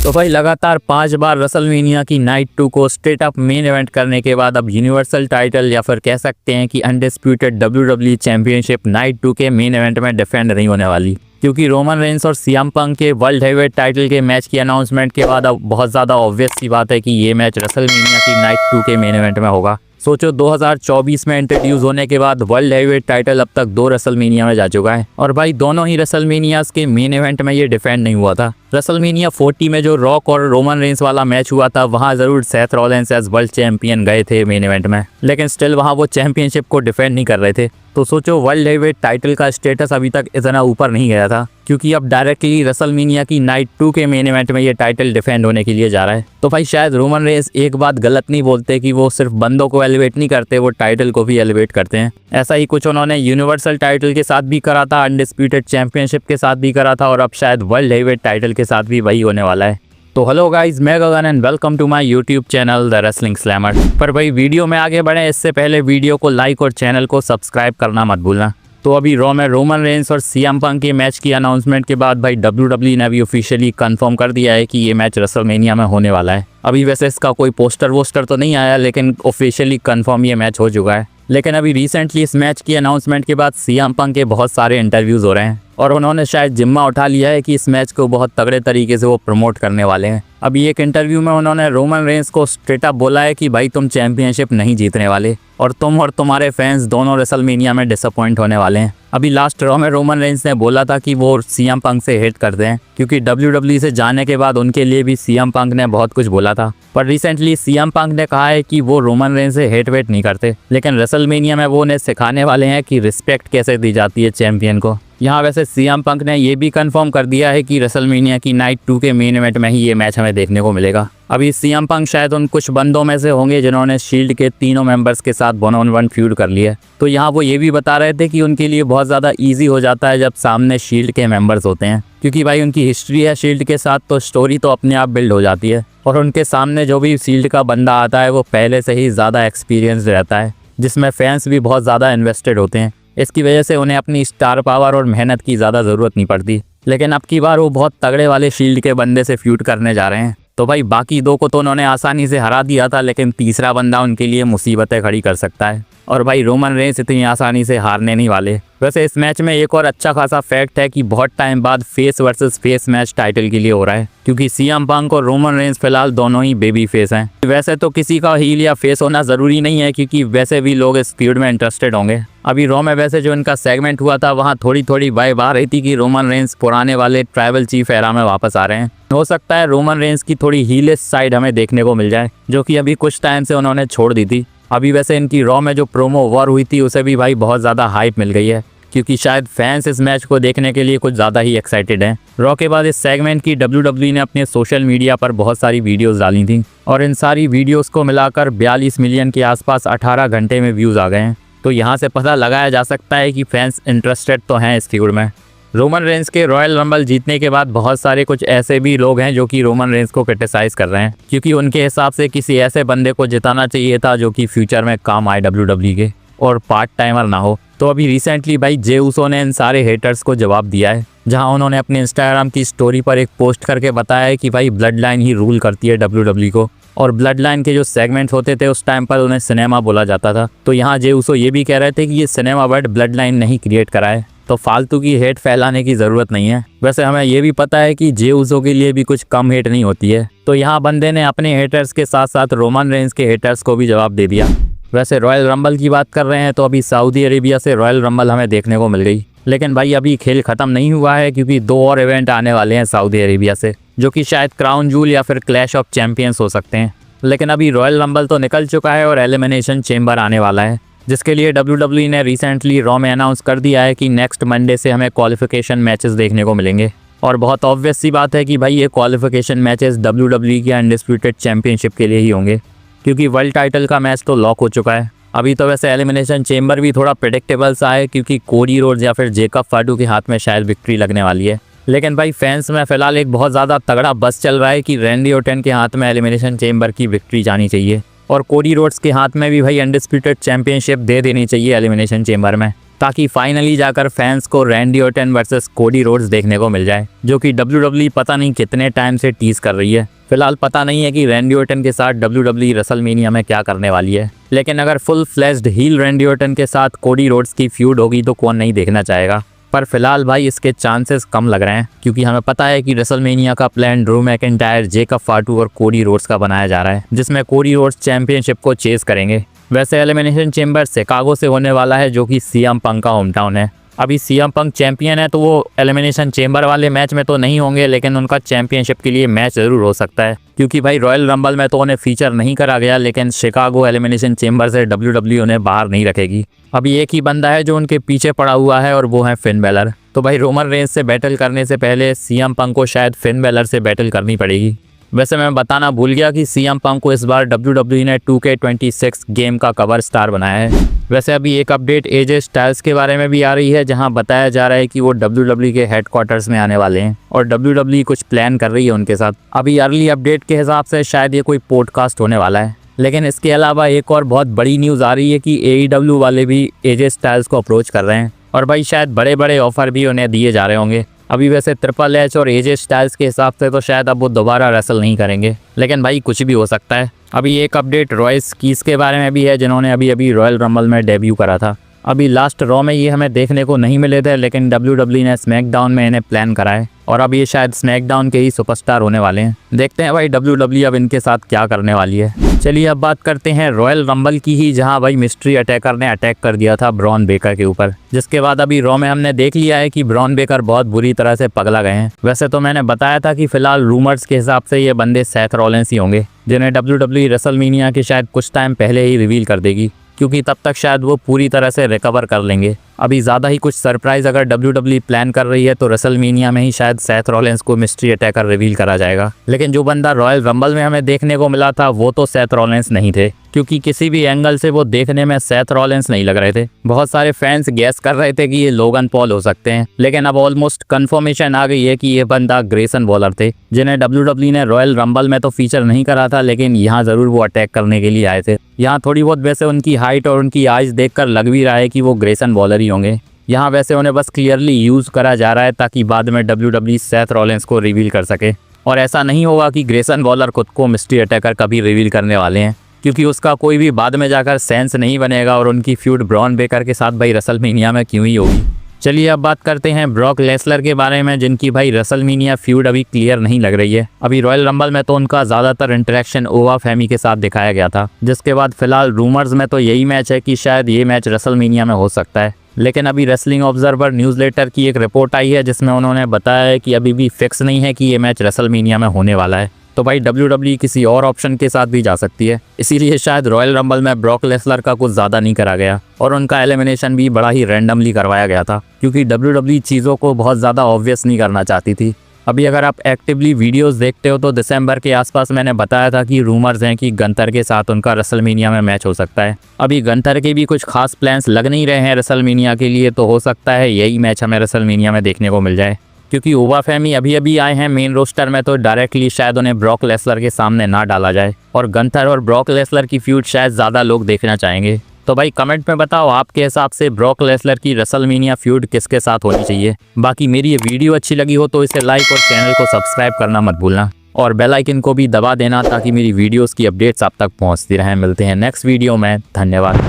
तो भाई लगातार 5 बार रेसलमेनिया की नाइट 2 को स्ट्रेट अप मेन इवेंट करने के बाद अब यूनिवर्सल टाइटल या फिर कह सकते हैं कि अनडिस्प्यूटेड WWE चैंपियनशिप नाइट 2 के मेन इवेंट में डिफेंड नहीं होने वाली, क्योंकि रोमन रेंस और सीएम पंक के वर्ल्ड हेवीवेट टाइटल के मैच की अनाउंसमेंट के बाद अब बहुत ज़्यादा ऑब्वियस सी बात है कि ये मैच रेसलमेनिया की नाइट 2 के मेन इवेंट में होगा। सोचो 2024 में इंट्रोड्यूस होने के बाद वर्ल्ड हेवीवेट टाइटल अब तक 2 रेसलमेनिया में जा चुका है, और भाई दोनों ही रेसलमेनियाज के मेन इवेंट में ये डिफेंड नहीं हुआ था। रेसलमेनिया 40 में जो रॉक और रोमन रेंस वाला मैच हुआ था, वहां जरूर Seth Rollins as world champion गए थे मेन इवेंट में, लेकिन स्टिल वहां वो चैंपियनशिप को डिफेंड नहीं कर रहे थे। तो सोचो वर्ल्ड हेवीवेट टाइटल का स्टेटस अभी तक इतना ऊपर नहीं गया था, क्योंकि अब डायरेक्टली रेसलमेनिया की नाइट 2 के मेन इवेंट में ये टाइटल डिफेंड होने के लिए जा रहा है। तो भाई शायद रोमन रेंस एक बात गलत नहीं बोलते कि वो सिर्फ बंदों को एलिवेट नहीं करते, वो टाइटल को भी एलिवेट करते हैं। ऐसा ही कुछ उन्होंने यूनिवर्सल टाइटल के साथ भी करा था, अनडिस्प्यूटेड चैंपियनशिप के साथ भी करा था, और अब शायद वर्ल्ड हेवीवेट टाइटल के साथ भी वही होने वाला है। तो हेलो गाइस, मैं Gagan and welcome to my YouTube channel the wrestling slammer. पर भाई वीडियो में आगे बढ़े इससे पहले वीडियो को लाइक और चैनल को सब्सक्राइब करना मत भूलना। तो अभी रॉ में रोमन रेंस और सीएम पंक के मैच की अनाउंसमेंट के बाद भाई WWE ने भी ऑफिशियली कंफर्म कर दिया है कि ये मैच रेसलमेनिया में होने वाला है। अभी वैसे इसका कोई पोस्टर वोस्टर तो नहीं आया, लेकिन ऑफिशियली कंफर्म ये मैच हो चुका है। लेकिन अभी रिसेंटली इस मैच की अनाउंसमेंट के बाद सीएम पंक के बहुत सारे इंटरव्यूज़ हो रहे हैं, और उन्होंने शायद जिम्मा उठा लिया है कि इस मैच को बहुत तगड़े तरीके से वो प्रमोट करने वाले हैं। अभी एक इंटरव्यू में उन्होंने रोमन रेंस को स्ट्रेट अप बोला है कि भाई तुम चैंपियनशिप नहीं जीतने वाले, और तुम और तुम्हारे फैंस दोनों रेसलमेनिया में डिसअपॉइंट होने वाले हैं। अभी लास्ट रॉ में रोमन रेंस ने बोला था कि वो सीएम पंक से हेट करते हैं, क्योंकि WWE से जाने के बाद उनके लिए भी सीएम पंक ने बहुत कुछ बोला था। पर रिसेंटली सीएम पंक ने कहा है कि वो रोमन रेंस से हेट वेट नहीं करते, लेकिन रेसलमेनिया में वो उन्हें सिखाने वाले हैं कि रिस्पेक्ट कैसे दी जाती है चैंपियन को। यहाँ वैसे सीएम पंक ने ये भी कंफर्म कर दिया है कि रेसलमेनिया की नाइट 2 के मेन इवेंट में ही ये मैच हमें देखने को मिलेगा। अभी सीएम पंक शायद उन कुछ बंदों में से होंगे जिन्होंने शील्ड के तीनों मेंबर्स के साथ 1-on-1 फ्यूड कर लिया। तो यहाँ वो ये भी बता रहे थे कि उनके लिए बहुत ज़्यादा ईजी हो जाता है जब सामने शील्ड के मेंबर्स होते हैं, क्योंकि भाई उनकी हिस्ट्री है शील्ड के साथ, तो स्टोरी तो अपने आप बिल्ड हो जाती है, और उनके सामने जो भी शील्ड का बंदा आता है वो पहले से ही ज़्यादा एक्सपीरियंस रहता है, जिसमें फैंस भी बहुत ज़्यादा इन्वेस्टेड होते हैं। इसकी वजह से उन्हें अपनी स्टार पावर और मेहनत की ज़्यादा ज़रूरत नहीं पड़ती। लेकिन अब की बार वो बहुत तगड़े वाले शील्ड के बंदे से फ्यूड करने जा रहे हैं। तो भाई बाकी 2 को तो उन्होंने आसानी से हरा दिया था, लेकिन तीसरा बंदा उनके लिए मुसीबतें खड़ी कर सकता है, और भाई रोमन रेंस इतनी आसानी से हारने नहीं वाले। वैसे इस मैच में एक और अच्छा खासा फैक्ट है कि बहुत टाइम बाद face versus face match title के लिए हो रहा है, क्योंकि सीएम पंक और रोमन रेंस फिलहाल दोनों ही बेबी फेस हैं। वैसे तो किसी का हील या फेस होना ज़रूरी नहीं है, क्योंकि वैसे भी लोग इस फील्ड में इंटरेस्टेड होंगे। अभी रॉ में वैसे जो इनका सेगमेंट हुआ था, वहाँ थोड़ी थोड़ी वाइब आ रही थी कि रोमन रेंस पुराने वाले ट्राइबल चीफ एरा में वापस आ रहे हैं। हो सकता है रोमन रेंस की थोड़ी हीलेस साइड हमें देखने को मिल जाए, जो कि अभी कुछ टाइम से उन्होंने छोड़ दी थी। अभी वैसे इनकी रॉ में जो प्रोमो वॉर हुई थी उसे भी भाई बहुत ज़्यादा हाइप मिल गई है, क्योंकि शायद फैंस इस मैच को देखने के लिए कुछ ज़्यादा ही एक्साइटेड हैं। रॉ के बाद इस सेगमेंट की WWE ने अपने सोशल मीडिया पर बहुत सारी वीडियोस डाली थी, और इन सारी वीडियोस को मिलाकर 42 मिलियन के आसपास 18 घंटे में व्यूज़ आ गए हैं। तो यहाँ से पता लगाया जा सकता है कि फैंस इंटरेस्टेड तो हैं इस फील्ड में। रोमन रेंस के रॉयल रंबल जीतने के बाद बहुत सारे कुछ ऐसे भी लोग हैं जो कि रोमन रेंस को क्रिटिसाइज़ कर रहे हैं, क्योंकि उनके हिसाब से किसी ऐसे बंदे को जिताना चाहिए था जो कि फ्यूचर में काम आए WWE के, और पार्ट टाइमर ना हो। तो अभी रिसेंटली भाई जे उसो ने इन सारे हेटर्स को जवाब दिया है, जहां उन्होंने अपने इंस्टाग्राम की स्टोरी पर एक पोस्ट करके बताया है कि भाई ब्लड लाइन ही रूल करती है WWE को, और ब्लड लाइन के जो सेगमेंट्स होते थे उस टाइम पर उन्हें सिनेमा बोला जाता था। तो यहाँ जे उसो ये भी कह रहे थे कि ये सिनेमा वर्ड ब्लड लाइन नहीं क्रिएट करा है, तो फालतू की हेट फैलाने की ज़रूरत नहीं है। वैसे हमें ये भी पता है कि जे उसो के लिए भी कुछ कम हेट नहीं होती है। तो यहाँ बंदे ने अपने हेटर्स के साथ साथ रोमन रेंस के हेटर्स को भी जवाब दे दिया। वैसे रॉयल रंबल की बात कर रहे हैं तो अभी सऊदी अरेबिया से रॉयल रंबल हमें देखने को मिल गई, लेकिन भाई अभी खेल ख़त्म नहीं हुआ है, क्योंकि 2 और इवेंट आने वाले हैं सऊदी अरेबिया से, जो कि शायद क्राउन जूल या फिर क्लैश ऑफ चैंपियंस हो सकते हैं। लेकिन अभी रॉयल रंबल तो निकल चुका है और एलिमिनेशन चेंबर आने वाला है, जिसके लिए WWE ने रिसेंटली रॉ में अनाउंस कर दिया है कि नेक्स्ट मंडे से हमें क्वालिफिकेशन मैचेस देखने को मिलेंगे। और बहुत ऑब्वियस सी बात है कि भाई ये क्वालिफिकेशन मैचेस WWE की अनडिस्प्यूटेड चैंपियनशिप के लिए ही होंगे, क्योंकि वर्ल्ड टाइटल का मैच तो लॉक हो चुका है। अभी तो वैसे एलिमिनेशन चेंबर भी थोड़ा प्रेडिक्टेबल सा है, क्योंकि कोडी रोड्स या फिर जेकब फाडू के हाथ में शायद विक्ट्री लगने वाली है। लेकिन भाई फैंस में फिलहाल एक बहुत ज़्यादा तगड़ा बस चल रहा है कि रैंडी ऑर्टन के हाथ में एलिमिनेशन चेंबर की विक्ट्री जानी चाहिए, और कोडी रोड्स के हाथ में भी भाई अनडिस्प्यूटेड चैंपियनशिप दे देनी चाहिए एलिमिनेशन चेंबर में। ताकि फाइनली जाकर फैंस को Randy Orton versus Cody Rhodes देखने को मिल जाए, जो कि WWE पता नहीं कितने टाइम से टीज कर रही है। फिलहाल पता नहीं है कि रैंडी ऑर्टन के साथ WWE रेसलमेनिया में क्या करने वाली है, लेकिन अगर full fledged heel Randy Orton के साथ कोडी रोड्स की फ्यूड होगी तो कौन नहीं देखना चाहेगा। पर फिलहाल भाई इसके चांसेस कम लग रहे हैं, क्योंकि हमें पता है कि रेसलमेनिया का प्लान ड्रू मैकिंटायर, जेकब फाटू और कोडी रोड्स का बनाया जा रहा है, जिसमें कोडी रोड्स चैंपियनशिप को चेस करेंगे। वैसे एलिमिनेशन चेंबर शिकागो से होने वाला है, जो कि सीएम पंक का होम टाउन है। अभी सीएम पंक चैंपियन है तो वो एलिमिनेशन चेंबर वाले मैच में तो नहीं होंगे, लेकिन उनका चैंपियनशिप के लिए मैच ज़रूर हो सकता है, क्योंकि भाई रॉयल रंबल में तो उन्हें फीचर नहीं करा गया, लेकिन शिकागो एलिमिनेशन चेंबर से WWE उन्हें बाहर नहीं रखेगी। अभी एक ही बंदा है जो उनके पीछे पड़ा हुआ है और वो है फिन बेलर। तो भाई रोमन रेंज से बैटल करने से पहले सीएम पंक को शायद फिन बेलर से बैटल करनी पड़ेगी। वैसे मैं बताना भूल गया कि सीएम पंक को इस बार WWE ने 2K26 गेम का कवर स्टार बनाया है। वैसे अभी एक अपडेट एजे स्टाइल्स के बारे में भी आ रही है, जहां बताया जा रहा है कि वो WWE के हेडक्वार्टर्स में आने वाले हैं और WWE कुछ प्लान कर रही है उनके साथ। अभी अर्ली अपडेट के हिसाब से शायद ये कोई पॉडकास्ट होने वाला है। लेकिन इसके अलावा एक और बहुत बड़ी न्यूज़ आ रही है कि AEW वाले भी एजे स्टाइल्स को अप्रोच कर रहे हैं और भाई शायद बड़े बड़े ऑफर भी उन्हें दिए जा रहे होंगे। अभी वैसे ट्रिपल एच और एजे स्टाइल्स के हिसाब से तो शायद अब वो दोबारा रेसल नहीं करेंगे, लेकिन भाई कुछ भी हो सकता है। अभी एक अपडेट रॉयस कीस के बारे में भी है, जिन्होंने अभी रॉयल रंबल में डेब्यू करा था। अभी लास्ट रॉ में ये हमें देखने को नहीं मिले थे, लेकिन WWE ने स्मैकडाउन में इन्हें प्लान करा है और अब ये शायद स्मैकडाउन के ही सुपरस्टार होने वाले हैं। देखते हैं भाई WWE अब इनके साथ क्या करने वाली है। चलिए अब बात करते हैं रॉयल रंबल की ही, जहां भाई मिस्ट्री अटैकर ने अटैक कर दिया था ब्रॉन बेकर के ऊपर, जिसके बाद अभी रॉ में हमने देख लिया है कि ब्रॉन बेकर बहुत बुरी तरह से पगला गए हैं। वैसे तो मैंने बताया था कि फिलहाल रूमर्स के हिसाब से ये बंदे सेथ रॉलिंस ही होंगे, जिन्हें WWE रेसलमेनिया के शायद कुछ टाइम पहले ही रिवील कर देगी, क्योंकि तब तक शायद वो पूरी तरह से रिकवर कर लेंगे। अभी ज़्यादा ही कुछ सरप्राइज अगर WWE प्लान कर रही है तो रेसलमेनिया में ही शायद सेथ रॉलिंस को मिस्ट्री अटैकर रिवील करा जाएगा। लेकिन जो बंदा रॉयल रंबल में हमें देखने को मिला था वो तो सेथ रॉलिंस नहीं थे, क्योंकि किसी भी एंगल से वो देखने में सेथ रॉलिंस नहीं लग रहे थे। बहुत सारे फैंस गैस कर रहे थे कि ये लोगन पॉल हो सकते हैं, लेकिन अब ऑलमोस्ट कंफर्मेशन आ गई है कि ये बंदा ग्रेसन वॉलर थे, जिन्हें WWE ने रॉयल रंबल में तो फीचर नहीं करा था, लेकिन यहाँ ज़रूर वो अटैक करने के लिए आए थे। यहाँ थोड़ी बहुत वैसे उनकी हाइट और उनकी आइज देखकर लग भी रहा है कि वो ग्रेसन वॉलर ही होंगे। यहाँ वैसे उन्हें बस क्लियरली यूज़ करा जा रहा है ताकि बाद में WWE सेथ रॉलिंस को रिवील कर सके। और ऐसा नहीं होगा कि ग्रेसन वॉलर खुद को मिस्ट्री अटैकर कभी रिवील करने वाले हैं, क्योंकि उसका कोई भी बाद में जाकर सेंस नहीं बनेगा और उनकी फ्यूड ब्रॉन बेकर के साथ भाई रेसलमेनिया में क्यों ही होगी। चलिए अब बात करते हैं ब्रॉक लेसलर के बारे में, जिनकी भाई रेसलमेनिया फ्यूड अभी क्लियर नहीं लग रही है। अभी रॉयल रंबल में तो उनका ज़्यादातर इंटरेक्शन ओवा फैमी के साथ दिखाया गया था, जिसके बाद फिलहाल रूमर्स में तो यही मैच है कि शायद ये मैच रेसलमेनिया में हो सकता है। लेकिन अभी रेसलिंग ऑब्जर्वर न्यूज़लेटर की एक रिपोर्ट आई है, जिसमें उन्होंने बताया है कि अभी भी फिक्स नहीं है कि ये मैच रेसलमेनिया में होने वाला है। तो भाई WWE किसी और ऑप्शन के साथ भी जा सकती है, इसीलिए शायद रॉयल रंबल में ब्रॉक लेसलर का कुछ ज़्यादा नहीं करा गया और उनका एलिमिनेशन भी बड़ा ही रैंडमली करवाया गया था, क्योंकि WWE चीज़ों को बहुत ज़्यादा ऑब्वियस नहीं करना चाहती थी। अभी अगर आप एक्टिवली वीडियोस देखते हो तो दिसंबर के आसपास मैंने बताया था कि रूमर्स हैं कि गंथर के साथ उनका रेसलमेनिया में मैच हो सकता है। अभी गंथर के भी कुछ खास प्लान्स लग नहीं रहे हैं रेसलमेनिया के लिए, तो हो सकता है यही मैच हमें रेसलमेनिया में देखने को मिल जाए, क्योंकि ओवा फैमी अभी आए हैं मेन रोस्टर में, तो डायरेक्टली शायद उन्हें ब्रॉक लेसलर के सामने ना डाला जाए और गंथर और ब्रॉक लेसलर की फ्यूड शायद ज़्यादा लोग देखना चाहेंगे। तो भाई कमेंट में बताओ आपके हिसाब से ब्रॉक लेसलर की रेसलमेनिया फ्यूड किसके साथ होनी चाहिए। बाकी मेरी ये वीडियो अच्छी लगी हो तो इसे लाइक और चैनल को सब्सक्राइब करना मत भूलना और बेल आइकन को भी दबा देना, ताकि मेरी वीडियोस की अपडेट्स आप तक पहुंचती रहें। मिलते हैं नेक्स्ट वीडियो में, धन्यवाद।